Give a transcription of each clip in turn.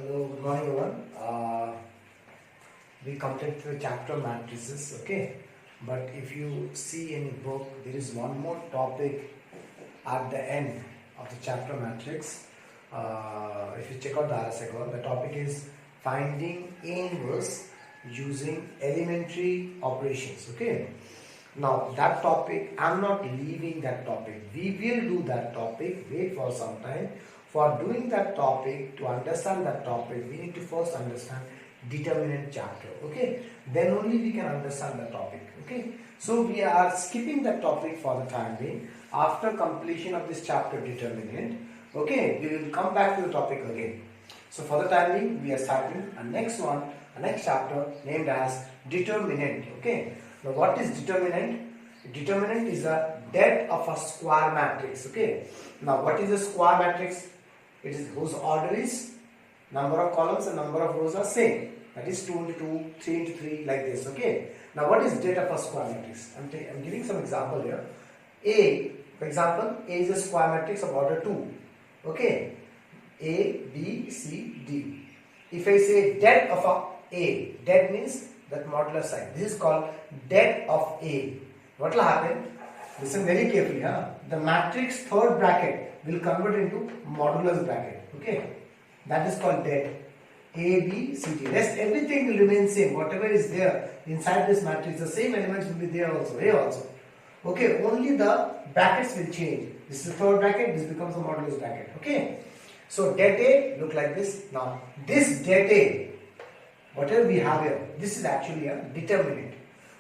Hello, good morning everyone. We completed the chapter matrices, okay? But if you see in the book, there is one more topic at the end of the chapter matrix. If you check out the RSI, the topic is finding A inverse using elementary operations, okay? Now that topic, I'm not leaving that topic. We will do that topic, wait for some time. For doing that topic, to understand that topic, we need to first understand determinant chapter, okay? Then only we can understand the topic, okay? So we are skipping that topic for the time being. After completion of this chapter determinant, okay, we will come back to the topic again. So for the time being, we are starting a next chapter named as determinant, okay? Now what is determinant? Determinant is the depth of a square matrix, okay? Now what is a square matrix? It is whose order is number of columns and number of rows are same. That is 2 into 2, 3 into 3 like this, okay? Now what is depth of a square matrix? I'm giving some example here. A, for example, A is a square matrix of order 2, okay? A, B, C, D. If I say depth of A, depth means that modular sign. This is called depth of A. What will happen? Listen very carefully. The matrix third bracket will convert into modulus bracket. Okay, that is called depth. A, B, C, D. Rest everything will remain same. Whatever is there inside this matrix, the same elements will be there also. Here also. Okay, only the brackets will change. This is the third bracket. This becomes a modulus bracket. Okay. So det A look like this. Now this det A, whatever we have here, this is actually a determinant.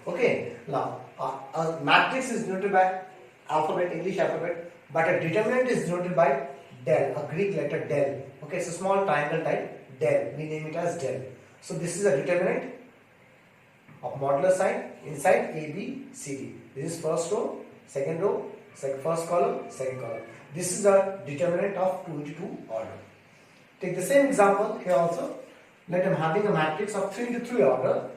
Okay. Now a matrix is denoted by alphabet, English alphabet, but a determinant is denoted by del, a Greek letter del. Okay, so small triangle type del. We name it as del. So this is a determinant of modular sign inside A, B, C, D. This is first row, first column, second column. This is a determinant of 2 into 2 order. Take the same example here also. Let I'm having a matrix of 3 into 3 order.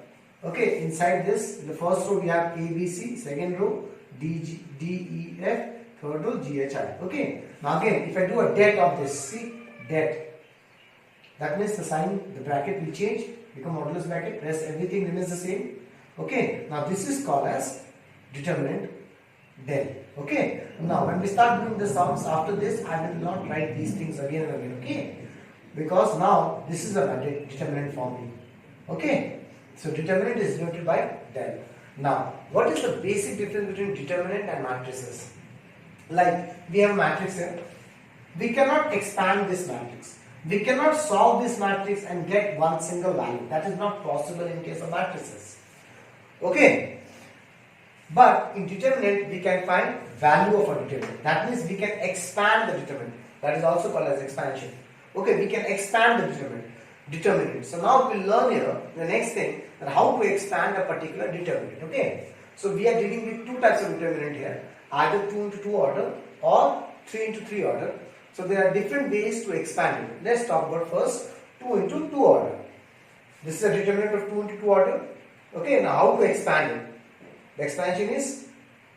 Okay, inside this, in the first row we have A, B, C, second row D, E, F, third row G, H, I. Okay, now again, if I do a det of this, see, det, that means the sign, the bracket will change, become modulus bracket, rest everything remains the same. Okay, now this is called as determinant del. Okay, now when we start doing the sums, after this I will not write these things again and again, okay, because now this is a determinant form. Okay, so determinant is denoted by del. Now what is the basic difference between determinant and matrices? Like we have a matrix here, we cannot expand this matrix, we cannot solve this matrix and get one single value. That is not possible in case of matrices. Okay, but in determinant we can find value of a determinant. That means we can expand the determinant. That is also called as expansion. Okay, we can expand the determinant. So now we will learn here the next thing, that how to expand a particular determinant. Okay, so we are dealing with two types of determinant here, either 2 into 2 order or 3 into 3 order. So there are different ways to expand it. Let's talk about first 2 into 2 order. This is a determinant of 2 into 2 order. Okay, now how to expand it? The expansion is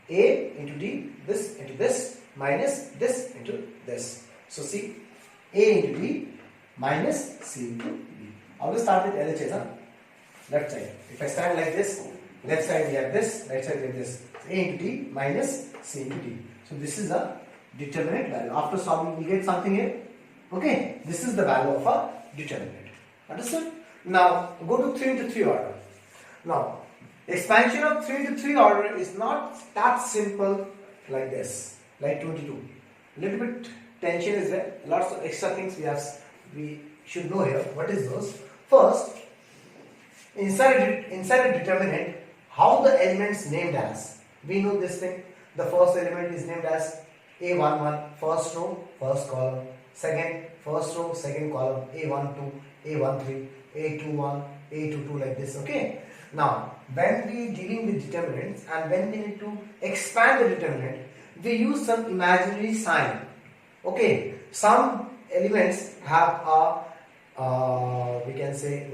A into D, this into this, minus this into this. So see, A into D minus C into D. Always start with LHS, left side. If I stand like this, left side we have this, right side we have this. A into D minus C into D. So this is a determinant value. After solving, we get something here. Okay, this is the value of a determinant. Understood? Now go to 3 into 3 order. Now expansion of 3 into 3 order is not that simple like this, like 22. Little bit tension is there. Lots of extra things we should know here. What is those? First, inside a determinant, how the elements named as. We know this thing. The first element is named as A11, first row, first column. Second, first row, second column, A12, A13, A21, A22 like this. Okay. Now, when we are dealing with determinants and when we need to expand the determinant, we use some imaginary sign. Okay. Some elements have a we can say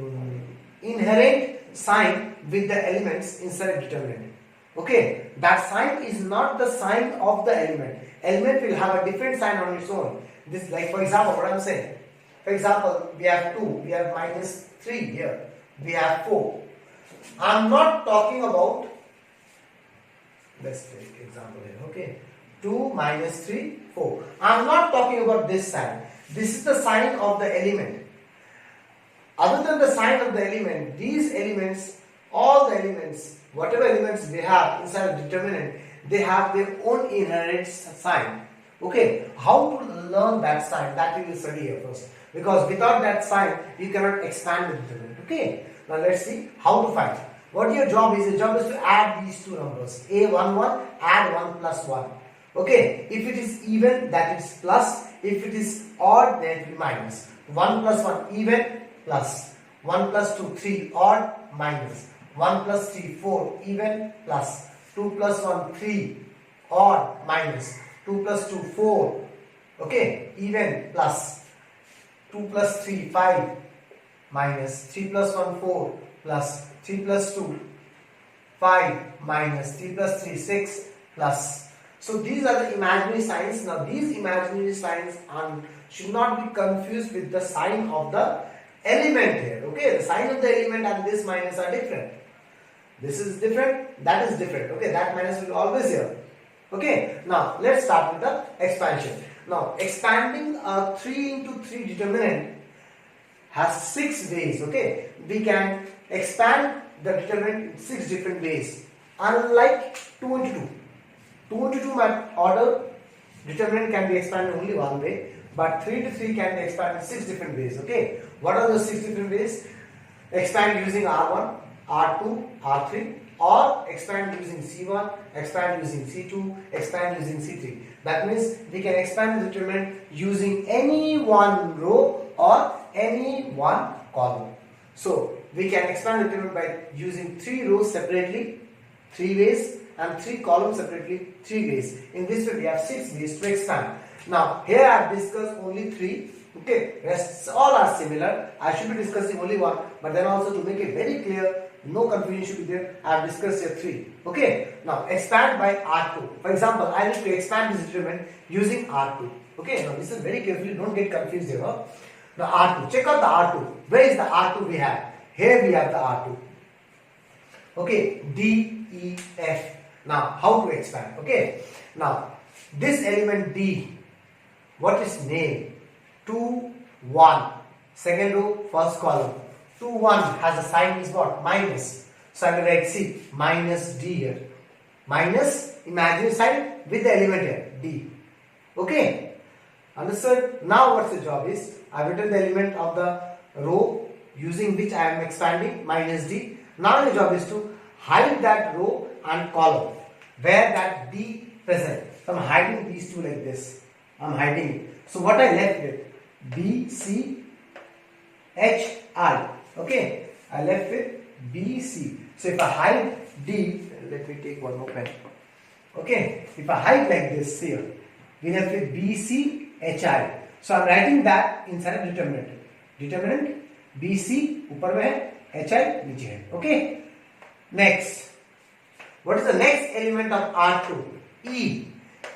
inherent sign with the elements inside a determinant. Okay, that sign is not the sign of the element. Element will have a different sign on its own. This, like for example, what I am saying, For example, we have 2, we have minus 3 here, we have 4. I am not talking about, let's take example here, okay. 2 minus 3, 4. I am not talking about this sign. This is the sign of the element. Other than the sign of the element, these elements, all the elements, whatever elements they have inside a determinant, they have their own inherent sign. Okay, how to learn that sign? That we will study here first. Because without that sign, you cannot expand the determinant. Okay, now let's see how to find. What your job is? Your job is to add these two numbers. A11, add 1 plus 1. Okay, if it is even, that is plus. If it is odd, then it will be minus. 1 plus 1, even, plus. 1 plus 2, 3, odd, minus. 1 plus 3, 4, even, plus. 2 plus 1, 3, odd, minus. 2 plus 2, 4, okay, even, plus. 2 plus 3, 5, minus. 3 plus 1, 4, plus. 3 plus 2, 5, minus. 3 plus 3, 6, plus. So these are the imaginary signs. Now these imaginary signs should not be confused with the sign of the element here. Okay, the sign of the element and this minus are different. This is different, that is different. Okay, that minus will be always here. Okay, now let's start with the expansion. Now expanding a 3 into 3 determinant has 6 ways. Okay, we can expand the determinant in 6 different ways, unlike 2 into 2. 2 into 2 order determinant can be expanded only one way, but 3 to 3 can be expanded in 6 different ways. Okay, what are those 6 different ways? Expand using R1, R2, R3, or expand using C1, expand using C2, expand using C3. That means we can expand the determinant using any one row or any one column. So we can expand the determinant by using 3 rows separately, 3 ways, and 3 columns separately, 3 ways. In this way we have 6 ways to expand. Now here I have discussed only 3. Okay, rests all are similar. I should be discussing only one, but then also to make it very clear, no confusion should be there, I have discussed here 3. Okay, now expand by R2. For example, I need to expand this determinant using R2. Okay, now listen very carefully, don't get confused here. Huh? Now R2, check out the R2. Where is the R2 we have? Here we have the R2. Okay, D, E, F. Now how to expand? Okay, now this element D, what is name? 2, 1. Second row, first column. 2, 1 has a sign is what? Minus. So I will write C, minus D here. Minus imaginary sign with the element here, D. Okay? Understood? Now what's the job is? I have written the element of the row using which I am expanding, minus D. Now the job is to hide that row and column where that D present. So I am hiding these two like this. I am hiding it. So what I left with? B, C, H, I. Okay, I left with B, C. So if I hide D, let me take one more pen. Okay, if I hide like this here, we left with B, C, H, I. So I am writing that inside a determinant. Determinant B, C ऊपर में है, H, I नीचे है. Okay. Next, what is the next element of R2? E.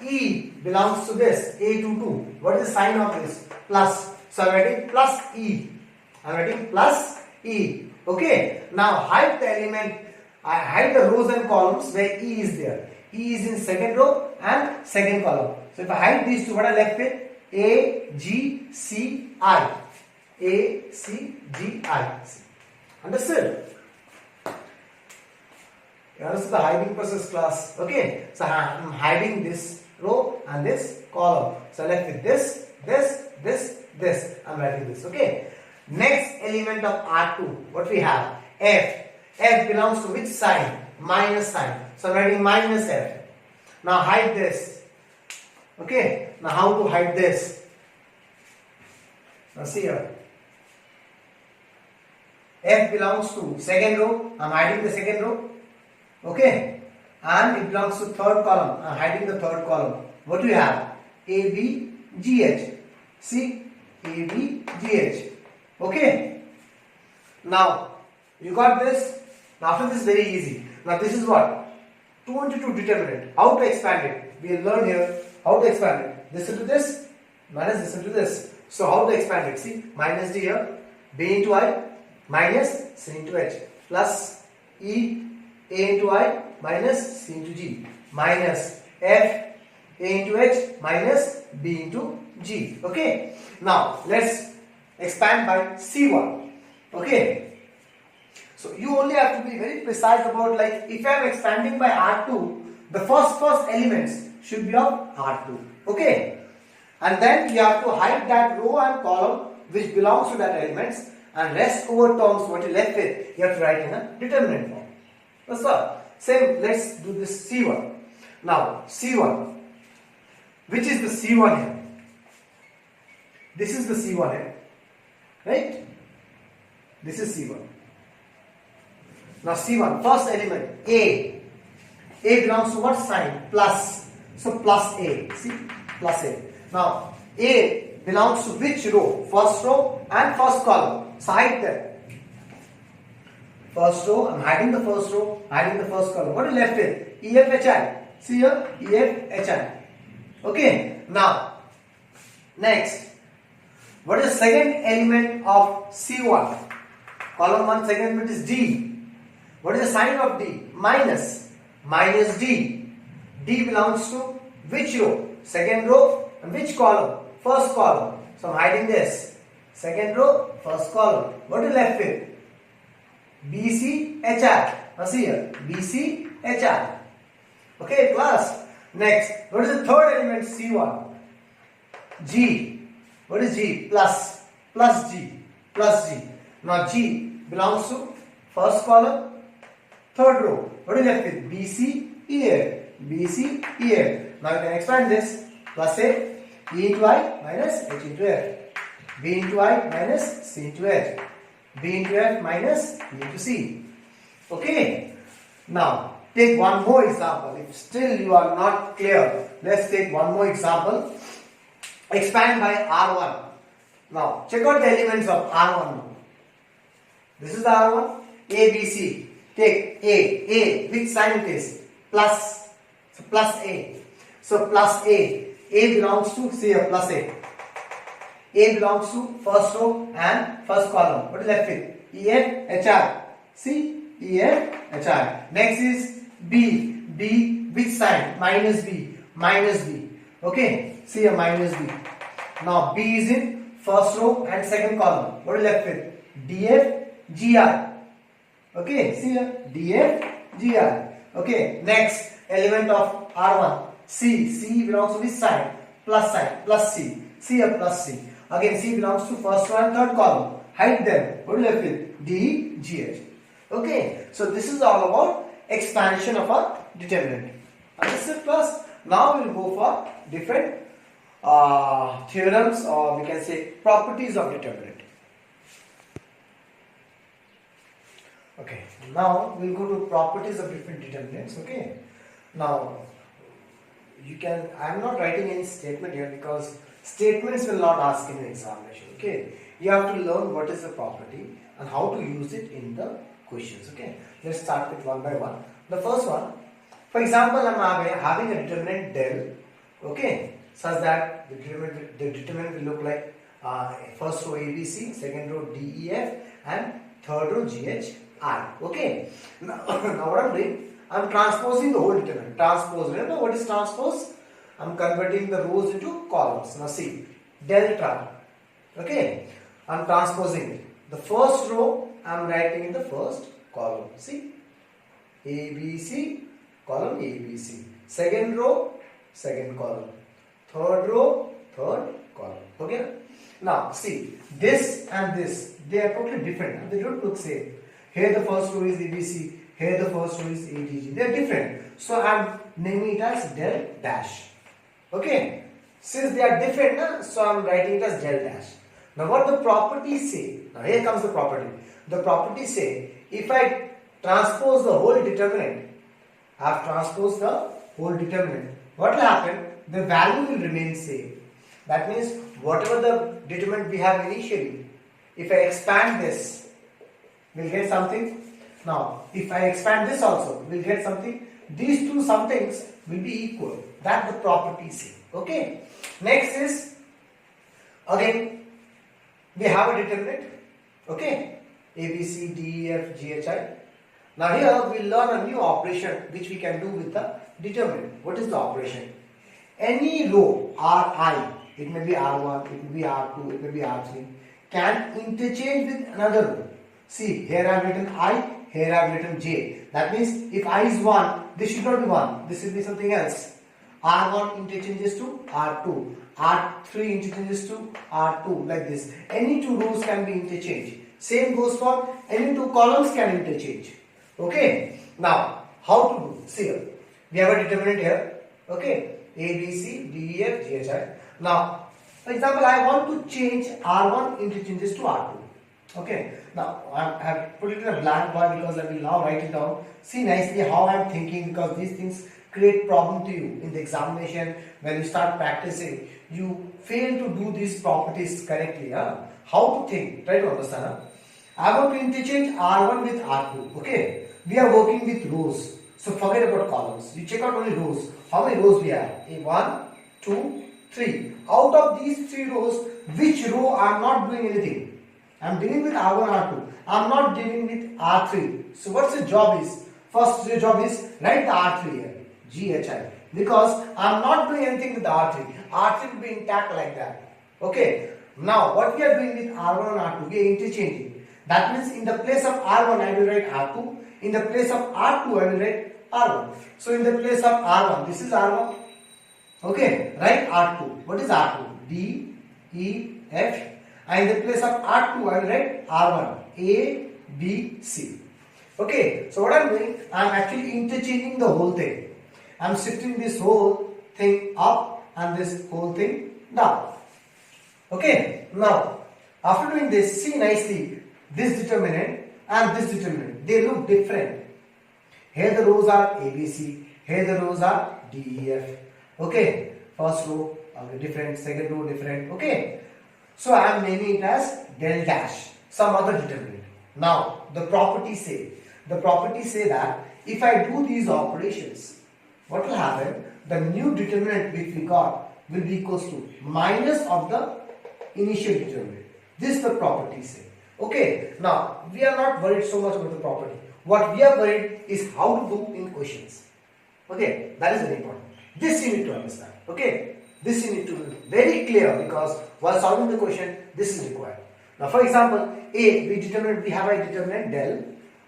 E belongs to this, A22. What is the sign of this? Plus. So I am writing plus E. I am writing plus E. Okay. Now hide the element. I hide the rows and columns where E is there. E is in second row and second column. So if I hide these two, what I left with? A, G, C, I. A, C, G, I. Understood? You understood the hiding process class? Okay. So I am hiding this row and this column. So I left with this, this, this, this. I am writing this. Okay. Next element of R2. What we have? F. F belongs to which sign? Minus sign. So I am writing minus F. Now hide this. Okay. Now how to hide this? Now see here. F belongs to second row. I am hiding the second row. Okay. And it belongs to third column. I am hiding the third column. What do you have? A, B, G, H. See? A, B, G, H. Okay. Now, you got this? Now after this, very easy. Now this is what? 2 into 2 determinant. How to expand it? We will learn here how to expand it. This into this, minus this into this. So how to expand it? See, minus d here, b into I minus c into h plus e a into I minus c into g minus f a into h minus b into g. Okay. Now let's expand by c1. Okay. So you only have to be very precise about, like, if I am expanding by R2, the first elements should be of R2. Okay. And then you have to hide that row and column which belongs to that elements, and rest over terms what you left with you have to write in a determinant form. That's all. Same, let's do this C1. Now C1, which is the C1 here? This is the C1 here, right? This is C1. Now C1, first element A. A belongs to what sign? Plus. So plus A. See? Plus A. Now A belongs to which row? First row and first column. So hide them. First row, I'm hiding the first row, hiding the first column. What is left with? EFHI. See here? EFHI. Okay. Now, next. What is the second element of C1? Column 1, second element is D. What is the sign of D? Minus. Minus D. D belongs to which row? Second row and which column? First column. So I'm hiding this. Second row, first column. What is left with? BCHI. Now see here. BCHI. Okay, plus. Next. What is the third element? C1? G. What is G? Plus. Plus G. Plus G. Now G belongs to first column, third row. What is left with? BCEF. BCEF. Now you can expand this. Plus A. E into I minus H into F. B into I minus C into H. B into F minus B into C. Okay. Now take one more example. If still you are not clear, let's take one more example. Expand by R1. Now check out the elements of R1 now. This is the R1. A, B, C. Take A. Which sign it is? Plus. So plus A. So plus A. A belongs to, see here, plus A. A belongs to first row and first column. What is left with? EF, HI. See? EF, HI. Next is B. B, which sign? Minus B. Minus B. Okay? See here, minus B. Now B is in first row and second column. What is left with? DF, GI. Okay? See here, DF, GI. Okay? Next element of R1. C. C belongs to which sign? Plus sign. Plus C. C here, plus C. Again, C belongs to first row and third column. Hide them. What is left with? D, G, H. Okay. So this is all about expansion of a determinant. Understood, class? Now we will go for different theorems, or we can say properties of determinant. Okay. Now we will go to properties of different determinants. Okay. Now you can, I am not writing any statement here because statements will not ask in an examination. Okay, you have to learn what is the property and how to use it in the questions. Okay, let's start with one by one. The first one, for example, I am having a determinant del. Okay, such that the determinant will look like first row ABC, second row DEF, and third row GHI. Okay, now what I am doing? I am transposing the whole determinant. Transpose. Remember what is transpose? I am converting the rows into columns. Now see, delta. Okay, I am transposing it. The first row I am writing in the first column. See, ABC, column ABC. Second row, second column. Third row, third column. Okay. Now see, this and this, they are totally different. They don't look same. Here the first row is ABC. Here the first row is ADG. They are different. So I am naming it as del dash. Okay. Since they are different, so I am writing it as del dash. Now what the properties say? Now here comes the property. The properties say, if I transpose the whole determinant, I have transposed the whole determinant. What will happen? The value will remain same. That means whatever the determinant we have initially, if I expand this, we'll get something. Now, if I expand this also, we'll get something. These two somethings will be equal. That the property say. Okay. Next is, again, we have a determinant, okay, A, B, C, D, E, F, G, H, I. Now here we learn a new operation which we can do with the determinant. What is the operation? Any row Ri, it may be R1, it may be R2, it may be R3, can interchange with another row. See, here I have written I, here I have written J. That means if I is 1, this should not be 1, this will be something else. R1 interchanges to R2, R3 interchanges to R2, like this. Any two rows can be interchanged. Same goes for any two columns can interchange. Okay. Now, how to do? See here. We have a determinant here. Okay. A, B, C, D, E, F, G, H, I. Now, for example, I want to change R1 interchanges to R2. Okay. Now, I have put it in a blank bar because I will now write it down. See nicely how I am thinking, because these things create problem to you in the examination. When you start practicing, you fail to do these properties correctly. How to think? Try to understand. I want to interchange R1 with R2. Okay. We are working with rows. So forget about columns. You check out only rows. How many rows we have? 1, 2, 3. Out of these 3 rows, which row I am not doing anything? I am dealing with R1, R2. I am not dealing with R3. So what's the job is? First your job is write the R3 here. G, H, I. Because I am not doing anything with the R3. R3 will be intact like that. Okay. Now what we are doing with R1 and R2? We are interchanging. That means in the place of R1 I will write R2. In the place of R2 I will write R1. So in the place of R1, this is R1. Okay, write R2. What is R2? D, E, F. And in the place of R2 I will write R1. A, B, C. Okay, so what I am doing? I am actually interchanging the whole thing. I am shifting this whole thing up and this whole thing down. Okay, now after doing this, see nicely this determinant and this determinant. They look different. Here the rows are A, B, C. Here the rows are D, E, F. Okay, first row different, second row different. Okay, so I am naming it as del dash, some other determinant. Now the properties say that if I do these operations, what will happen? The new determinant which we got will be equals to minus of the initial determinant. This the property say. Okay, now we are not worried so much about the property. What we are worried is how to do in questions. Okay, that is very important. This you need to understand. Okay, this you need to be very clear, because while solving the question, this is required. Now, for example, A, we have a determinant del,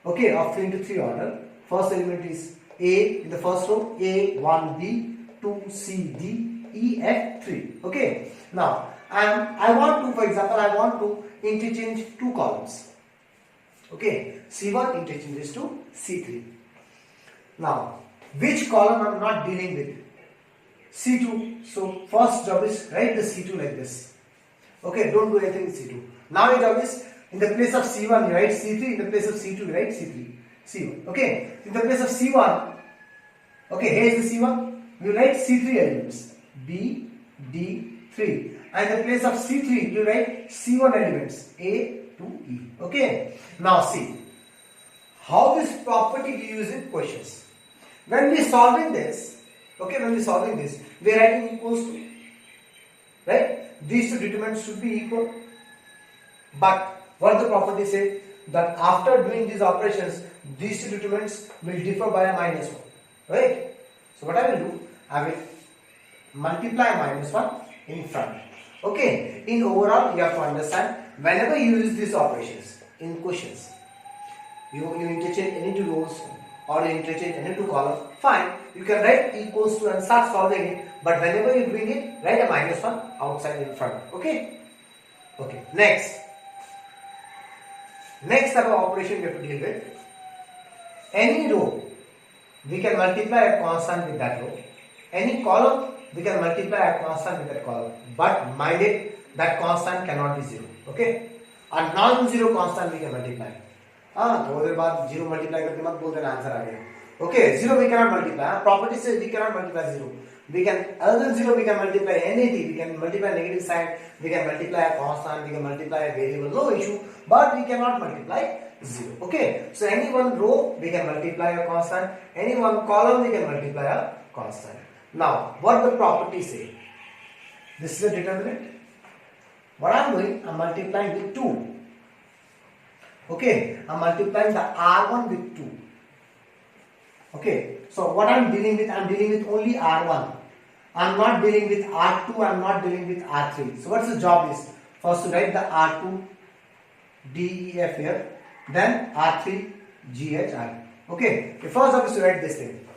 okay, of 3 into 3 order. First element is A in the first row, A, 1B, 2C, D, E, F, 3. Okay, now I want to, for example, I want to interchange two columns. Okay, C1 interchanges to C3. Now, which column I am not dealing with? C2. So, first job is write the C2 like this. Okay, don't do anything with C2. Now, your job is in the place of C1 you write C3, in the place of C2 you write C3. C1. Okay, in the place of C1, okay, here is the C1, you write C3 elements B, D, 3. And in the place of C3 you write C1 elements A to E. Okay, now see how this property we use in questions. When we solving this, okay, we are writing equals to, right? These two determinants should be equal. But what the property say? That after doing these operations, these two determinants will differ by a minus 1. Right? So what I will do? I will multiply minus 1 in front. Okay? In overall, you have to understand, whenever you use these operations in questions, you interchange any two rows or you interchange any two columns, fine, you can write equals to and start solving it, but whenever you bring it, write a minus 1 outside in front. Okay? Okay, next type of operation we have to deal with. Any row, we can multiply a constant with that row. Any column, we can multiply a constant with that column. But mind it, that constant cannot be 0. Okay? A non-zero constant we can multiply. थोड़ी देर बाद 0 multiply करके मत बोल देना answer आ गया. Okay, 0 we cannot multiply. Property says we cannot multiply 0. We can, other than 0, we can multiply anything. We can multiply negative sign, we can multiply a constant, we can multiply a variable, no issue. But we cannot multiply 0. Okay, so any one row we can multiply a constant, any one column we can multiply a constant. Now, what the property say? This is a determinant. What I'm doing, I'm multiplying with 2. Okay, I'm multiplying the R1 with 2. Okay, so what I'm dealing with only R1. I'm not dealing with R2, I'm not dealing with R3. So what's the job is? First to write the R2 DEF here, then R3 GHI. Okay, the first job is to write this thing.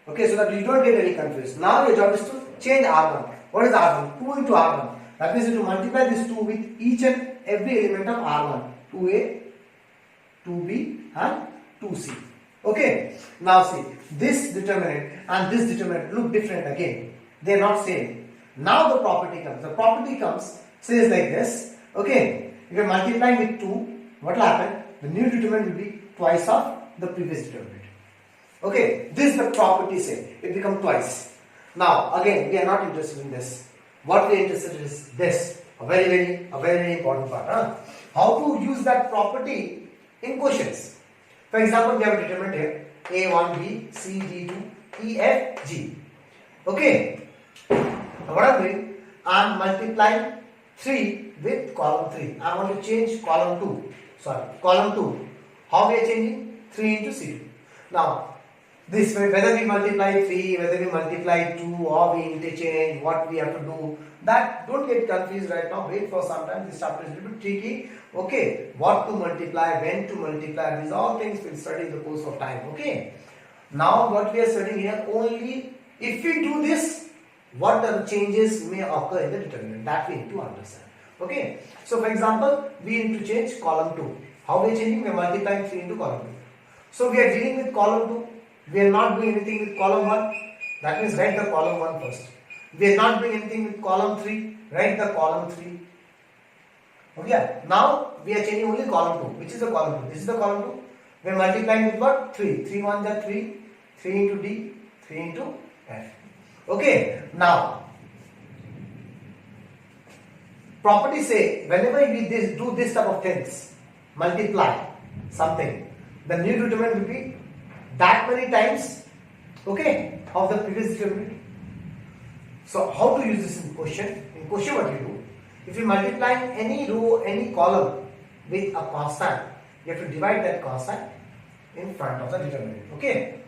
Okay, so that you don't get any confused. Now your job is to change R1. What is R1? 2 into R1. That means you have to multiply this 2 with each and every element of R1. 2A, 2B and 2C. Okay, now see, this determinant and this determinant look different again. They are not same. Now the property comes. The property comes, says like this. Okay, if you are multiplying with 2, what will happen? The new determinant will be twice of the previous determinant. Okay, this is the property say. It becomes twice. Now, again, we are not interested in this. What we are interested in is this. A very important part. How to use that property in questions. For example, we have a determinant here. A1, B, C, D2, E, F, G. Okay. Now what I am doing? I am multiplying 3 with column 3. I want to change column 2. Column 2. How we are changing? 3 into C2. Now, this way, whether we multiply 3, whether we multiply 2, or we interchange, what we have to do, that don't get confused right now. Wait for some time. This chapter is a little bit tricky. Okay, what to multiply, when to multiply, these all things we'll study in the course of time. Okay, now what we are studying here, only if we do this, what are the changes may occur in the determinant, that we need to understand. Okay, so for example, we need to change column 2. How we are changing? We are multiplying 3 into column 2. So we are dealing with column 2. We are not doing anything with column 1. That means write the column 1 first. We are not doing anything with column 3. Write the column 3. Okay. Now we are changing only column 2. Which is the column 2? This is the column 2. We are multiplying with what? 3. 3 1s are 3. 3 into D. 3 into F. Okay. Now, properties say whenever we do this type of things, multiply something, the new determinant will be that many times, okay, of the previous determinant. So how to use this in question? In question, what you do? If you multiply any row, any column with a constant, you have to divide that constant in front of the determinant. Okay.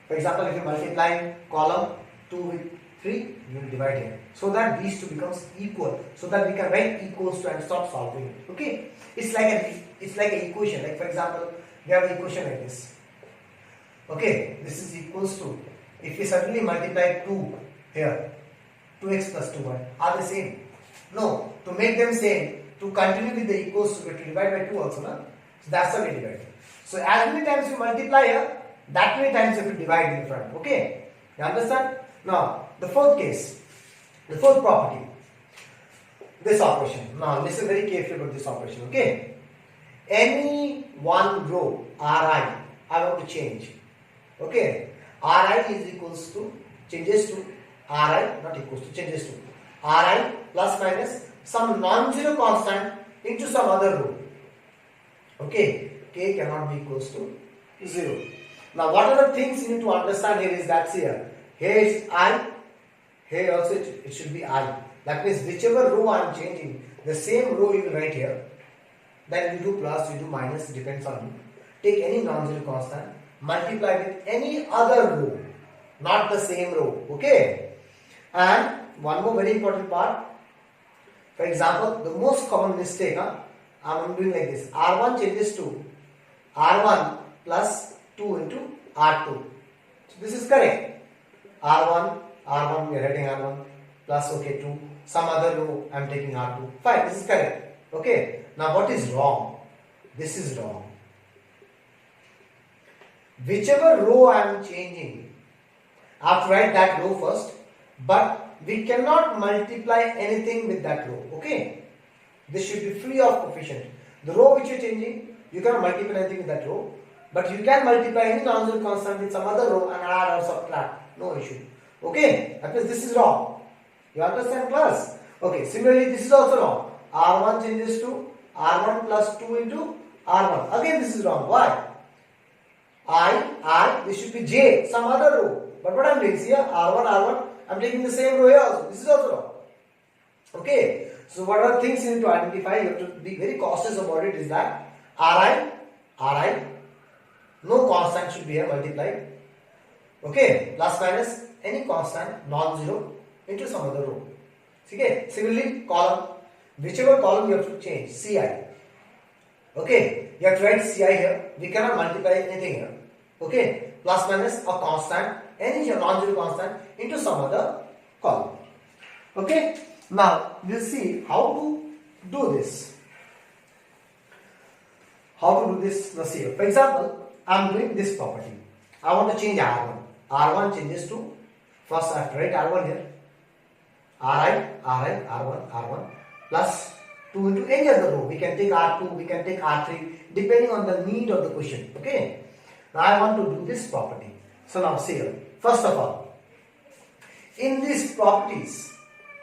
For example, if you multiply column 2 with 3, you will divide here, so that these two becomes equal, so that we can write equals to and stop solving it. Okay. It's like an equation. Like for example, we have an equation like this. Okay, this is equals to, if we suddenly multiply 2 here, 2x plus 2y, are they same? No, to make them same, to continue with the equals to, we have to divide by 2 also, no? So that's how we divide. So as many times you multiply here, that many times you have to divide in front. Okay, you understand? Now, the fourth case, the fourth property, this operation. Now listen very carefully about this operation. Okay, any one row Ri, I want to change. Okay, Ri is equals to, changes to Ri, not equals to, changes to Ri plus minus some non-zero constant into some other row. Okay, k cannot be equals to 0. Now what are the things you need to understand here is that here is I, here also it should be I. That means whichever row I am changing, the same row you will write here. Then you do plus, you do minus, depends on you. Take any non-zero constant, multiply with any other row, not the same row. Okay. And one more very important part. For example, the most common mistake, I'm doing like this. R1 changes to R1 plus 2 into R2. So this is correct. R1, we are writing R1 plus, okay, 2. Some other row, I am taking R2. Fine, this is correct. Okay. Now what is wrong? This is wrong. Whichever row I am changing, I have to write that row first, but we cannot multiply anything with that row. Okay. This should be free of coefficient. The row which you are changing, you cannot multiply anything with that row, but you can multiply any non-zero constant with some other row and add or subtract. No issue. Okay. That means this is wrong. You understand, class? Okay. Similarly, this is also wrong. R1 changes to R1 plus 2 into R1. Again, this is wrong. Why? This should be J, some other row. But what I am doing here, R1, I'm taking the same row here also. This is also wrong. Okay. So what are the things you need to identify? You have to be very cautious about it. Is that Ri, no constant should be here multiplied. Okay, plus minus any constant non-zero into some other row. Okay. Similarly, column, whichever column you have to change, Ci. Okay, you have to write Ci here. We cannot multiply anything here. Okay, plus minus a constant, any non-zero constant into some other column. Okay, now we'll see how to do this. How to do this? Let's see. For example, I am doing this property. I want to change R1. R1 changes to, first I have to write R1 here. R1 plus 2 into any other row. We can take R2, we can take R3 depending on the need of the question. Okay. Now I want to do this property. So now see here. First of all, in these properties,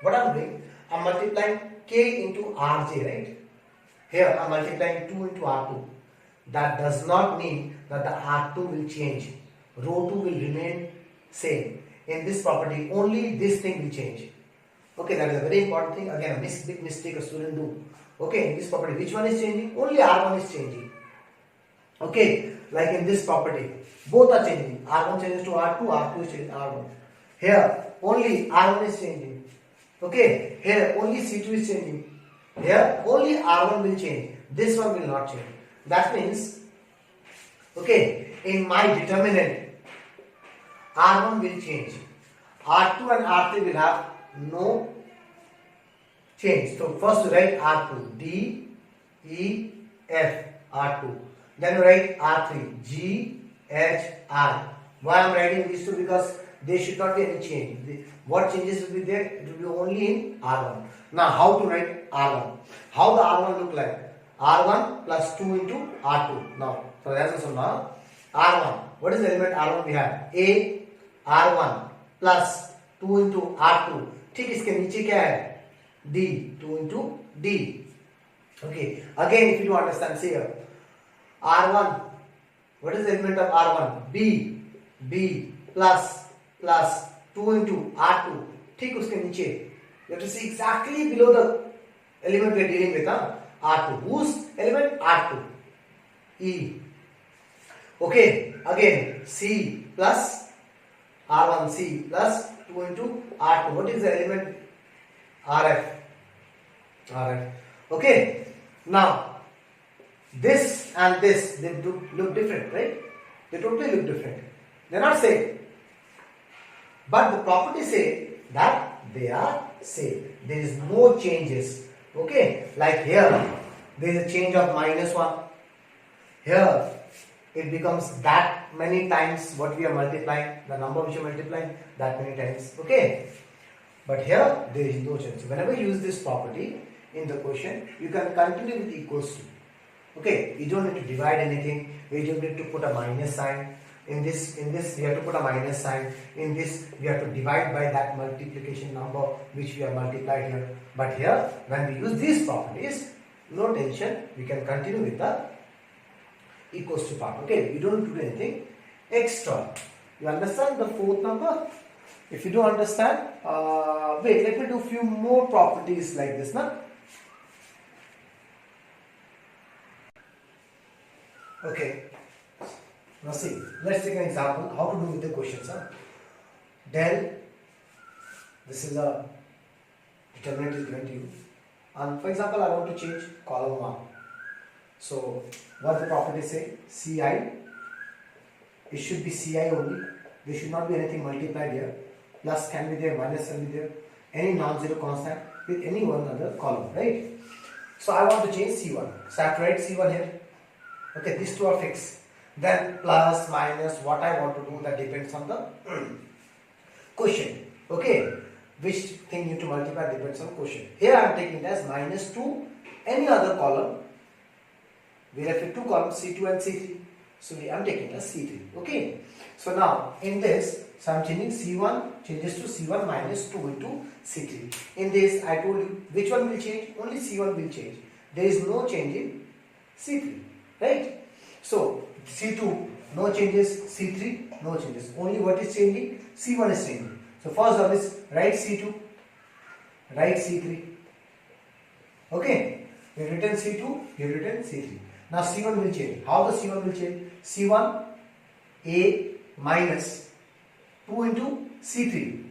what I am doing, I am multiplying K into Rj, right? Here I am multiplying 2 into R2. That does not mean that the R2 will change. Row 2 will remain same. In this property, only this thing will change. Okay, that is a very important thing. Again, a big mistake a student do. Okay, in this property, which one is changing? Only R1 is changing. Okay, like in this property, both are changing. R1 changes to R2, R2 is changing to R1. Here, only R1 is changing. Okay, here only C2 is changing. Here, only R1 will change. This one will not change. That means, okay, in my determinant, R1 will change. R2 and R3 will have no change. So first you write R2, D, E, F, R2. Then you write R3, G, H, I. Why I am writing these two? Because there should not be any change. What changes will be there? It will be only in R1. Now how to write R1? How the R1 look like? R1 plus 2 into R2. Now, for the answer now, R1. What is the element R1 we have? A, R1 plus 2 into R2. ठीक इसके नीचे क्या है? D, 2 into D. Okay. Again, if you don't understand, see here. R1. What is the element of R1? B plus 2 into R2. ठीक उसके नीचे. You have to see exactly below the element we are dealing with. R2. Whose element? R2. E. Okay. Again, C plus R1 C plus 2 into R2. What is the element? RF. Okay. Now, this and this, they look different, right? They totally look different. They are not same. But the properties say that they are same. There is no changes. Okay. Like here, there is a change of -1. Here, it becomes that many times what we are multiplying, the number which you are multiplying, that many times. Okay. But here, there is no change. Whenever you use this property in the question, you can continue with equals to. Okay. You don't need to divide anything. You don't need to put a minus sign. In this, we have to put a minus sign. In this, we have to divide by that multiplication number which we have multiplied here. But here, when we use these properties, no tension. We can continue with the equals to part. Okay, we don't do anything extra. You understand the fourth number? If you don't understand, wait, let me do few more properties like this now. Okay, now see, let's take an example how to do with the questions. Del, this is a determinant is given to you, and for example I want to change column 1. So what the property say? Ci, it should be Ci only. There should not be anything multiplied here. Plus can be there, minus can be there. Any non-zero constant with any one other column, right? So I want to change C1. So I have to write C1 here. Okay, these two are fixed. Then plus, minus, what I want to do, that depends on the question. Okay, which thing you need to multiply depends on question. Here I am taking it as minus 2, any other column. We have two columns, C2 and C3. So I am taking it as C3. Okay. So now in this, so I am changing C1 changes to C1 minus 2 into C3. In this, I told you which one will change? Only C1 will change. There is no change in C3. Right? So C2, no changes. C3, no changes. Only what is changing? C1 is changing. So first one is write C2, write C3. Okay, we have written C2, we have written C3. Now C1 will change. How the C1 will change? C1 A minus 2 into C3.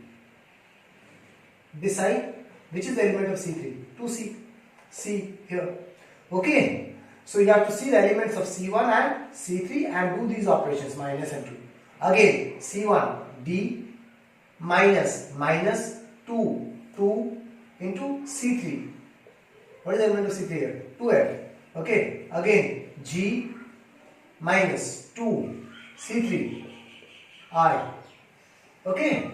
Decide which is the element of C3? 2C. C here. Okay. So you have to see the elements of C1 and C3 and do these operations minus and 2. Again C1 D minus 2 into C3. What is the element of C3 here? 2F. Okay. Again G minus 2 C3 I. Okay.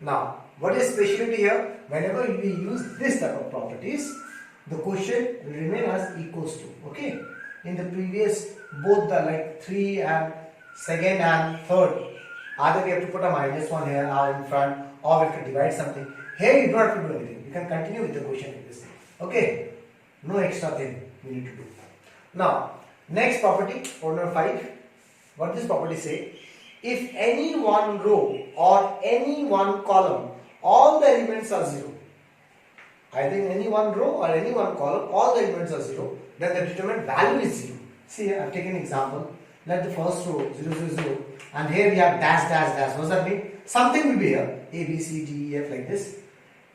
Now what is speciality here? Whenever we use this type of properties, the quotient will remain as equals to. Okay. In the previous, both the like 3 and second and third, either we have to put a minus 1 here or in front, or we have to divide something. Here you don't have to do anything. You can continue with the quotient like this. Okay. No extra thing we need to do. Now, next property, order 5. What does this property say? If any one row or any one column, all the elements are 0. Either in any one row or any one column, all the elements are 0, then the determinant value is 0. See here, I have taken an example. Let the first row 0, 0, 0, and here we have dash, dash, dash. What does that mean? Something will be here. A, B, C, D, E, F like this.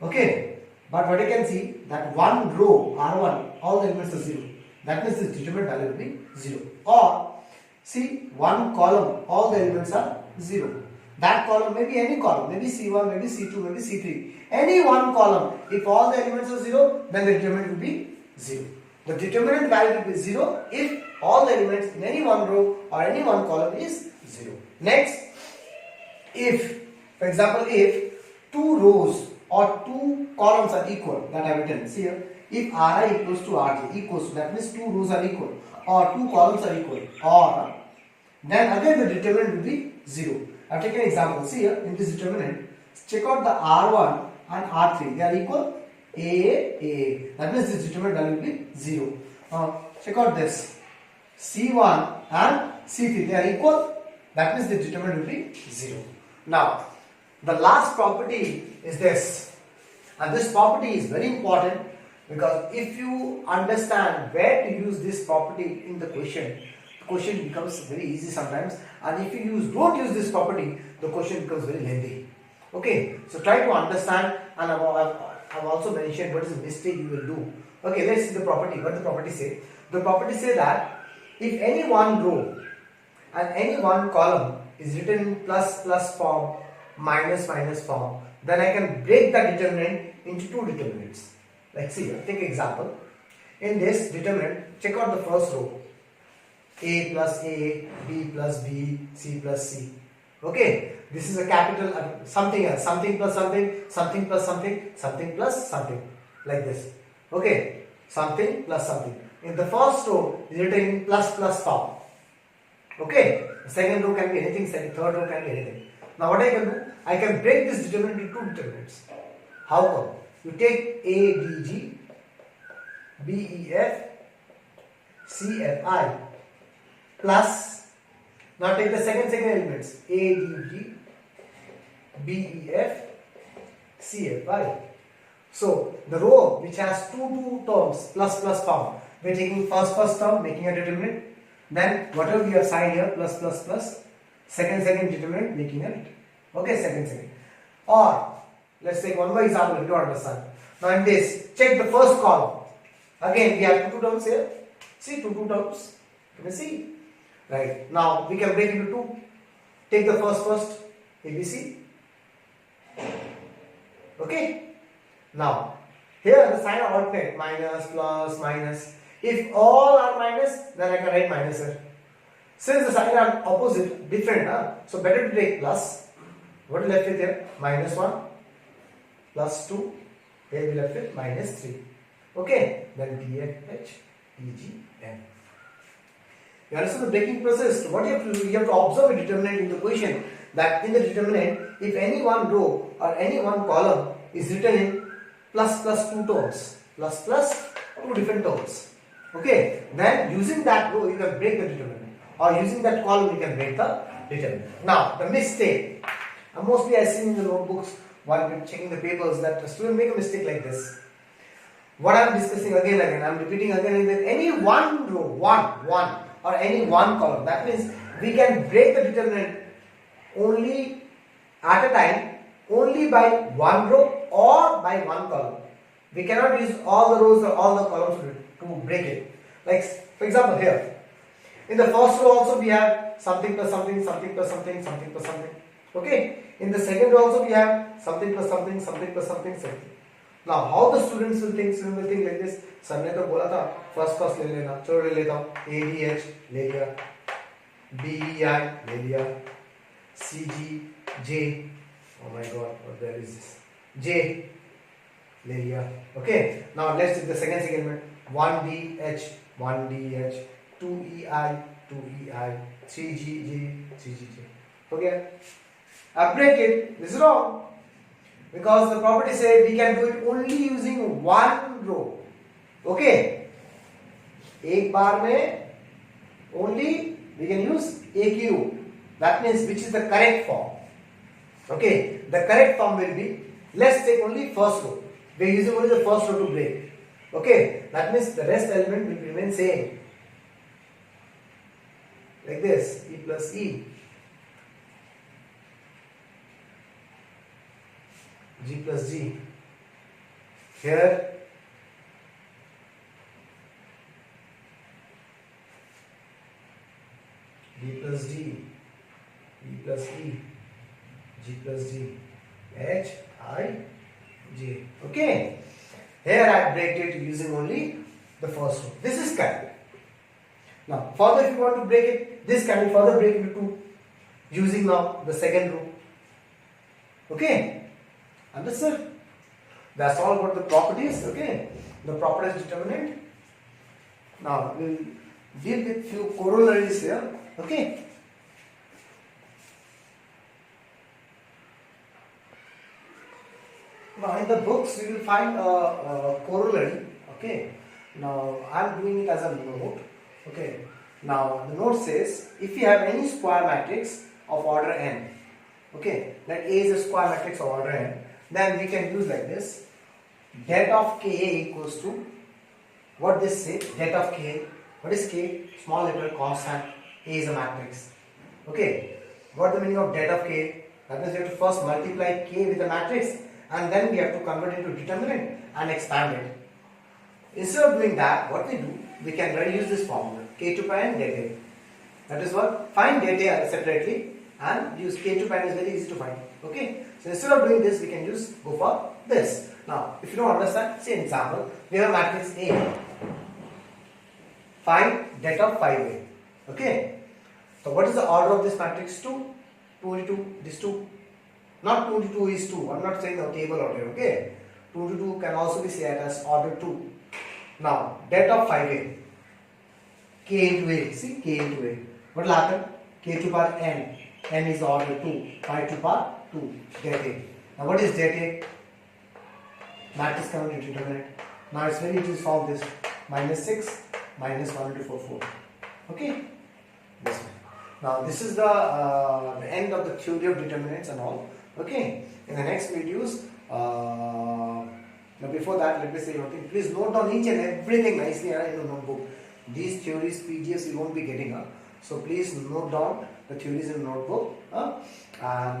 Okay. But what you can see, that one row, R1, all the elements are 0. That means this determinant value will be 0. Or, see, one column, all the elements are 0. That column may be any column, maybe C1, maybe C2, maybe C3. Any one column, if all the elements are 0, then the determinant will be 0. The determinant value will be 0 if all the elements in any one row or any one column is 0. Next, if, for example, if two rows or two columns are equal, that I have written, see here, if Ri equals to Rj equals to, that means two rows are equal or two columns are equal, or then again the determinant will be 0. I have taken an example. See here, in this determinant, check out the R1 and R3. They are equal. A. That means this determinant value will be 0. Check out this. C1 and C3. They are equal. That means the determinant will be 0. Now, the last property is this. And this property is very important because if you understand where to use this property in the question becomes very easy sometimes, and if you don't use this property, the question becomes very lengthy. Okay, so try to understand, and I've also mentioned what is the mistake you will do. Okay, let's see the property. What the property say? The property say that if any one row and any one column is written in plus plus form, minus minus form, then I can break the determinant into two determinants. Like see here, take example. In this determinant, check out the first row. A plus A, B plus B, C plus C. Okay, this is a capital something else, something plus something, something plus something, something plus something, like this. Okay, something plus something. In the first row is written in plus plus form. Okay, the second row can be anything, third row can be anything. Now what I can do? I can break this determinant into two determinants. How come? You take A, D, G, B, E, F, C, F, I. Plus, now take the second elements A, D, G, B, E, F, C, F, I. So the row which has two terms plus plus form, we are taking first term, making a determinant. Then whatever we have signed here plus plus plus, second determinant, making it. Okay, second. Or let's take one more example if you don't understand. Now in this, check the first column. Again we have two terms here. See two terms. Can you see? Right. Now we can break into two. Take the first, ABC. Okay. Now here the sign are alternate, minus, plus, minus. If all are minus, then I can write minus here. Since the sign are opposite, different, so better to take plus. What is left with here? Minus 1, plus 2. Here we left with minus 3. Okay. Then D, F, H, E, G, N. You understand the breaking process? What you have to do? You have to observe a determinant in the question. That in the determinant, if any one row or any one column is written in plus two terms, plus two different terms. Okay. Then using that row, you can break the determinant, or using that column, you can break the determinant. Now the mistake. Mostly I see in the notebooks while checking the papers that a student make a mistake like this. What I am discussing again and again, I am repeating again and again, any one row, one, or any one column. That means we can break the determinant only at a time, only by one row or by one column. We cannot use all the rows or all the columns to break it. Like for example here, in the first row also we have something plus something, something plus something, something plus something. Okay. In the second row also we have something plus something, something plus something, something. Now how the students will think? Students will think like this. Sir ने तो बोला था first ले लेना, चलो ले लेता हूँ. ADH ले लिया, BEI ले लिया, CGJ. Oh my God, what there is this? J ले लिया. Okay. Now let's do the second segment. 1DH, 1DH, 2EI, 2EI, 3GJ, 3GJ. Okay. I break it. This is wrong. Because the property says we can do it only using one row. Okay. एक बार में only we can use एक ही row. That means which is the correct form. Okay. The correct form will be, let's take only first row. We are using only the first row to break. Okay. That means the rest element will remain same. Like this. E plus E. G plus G. Here D plus D, E plus E, G plus G, H, I, J. Okay. Here I break it using only the first row. This is correct. Now further if you want to break it, this can be further break into two using now the second row. Okay. Understood? That's all about the properties. Okay. The properties determinant. Now we'll deal with few corollaries here. Okay. Now in the books we will find a corollary. Okay. Now I am doing it as a note. Okay. Now the note says if you have any square matrix of order n. Okay. That A is a square matrix of order n. Then we can use like this. Det of Ka equals to what this say? Det of K. What is K? Small letter constant. A is a matrix. Okay. What the meaning of det of K? That means we have to first multiply K with the matrix and then we have to convert it into determinant and expand it. Instead of doing that, what we do? We can reuse this formula. K to pi and det A. That is what? Find det A separately and use K to pi is very easy to find. Okay. So instead of doing this, we can go for this. Now, if you don't understand, say an example. We have a matrix A. Find det of 5A. Okay. So what is the order of this matrix? 2. 2 into 2. This 2. Not 2 into 2 is 2. I'm not saying the table order. Okay. 2 into 2 can also be said as order 2. Now, det of 5A. K into A. See, K into A. What will happen? K to power n. N is order 2. 5 to power 2. Det A. Now what is det A? Matrix converted into determinant. Now it's very easy to solve this. Minus 6 minus 1 into 4, 4. Okay? This one. Now this is the end of the theory of determinants and all. Okay? In the next videos, now before that, let me say one thing. Please note down each and everything nicely in the notebook. These theories, PDFs, you won't be getting. So please note down the theories in the notebook.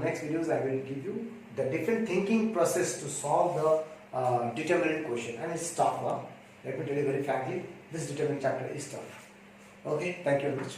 Next videos, I will give you the different thinking process to solve the determinant question. And it's tough. Let me tell you very frankly, this determinant chapter is tough. Okay, thank you very much.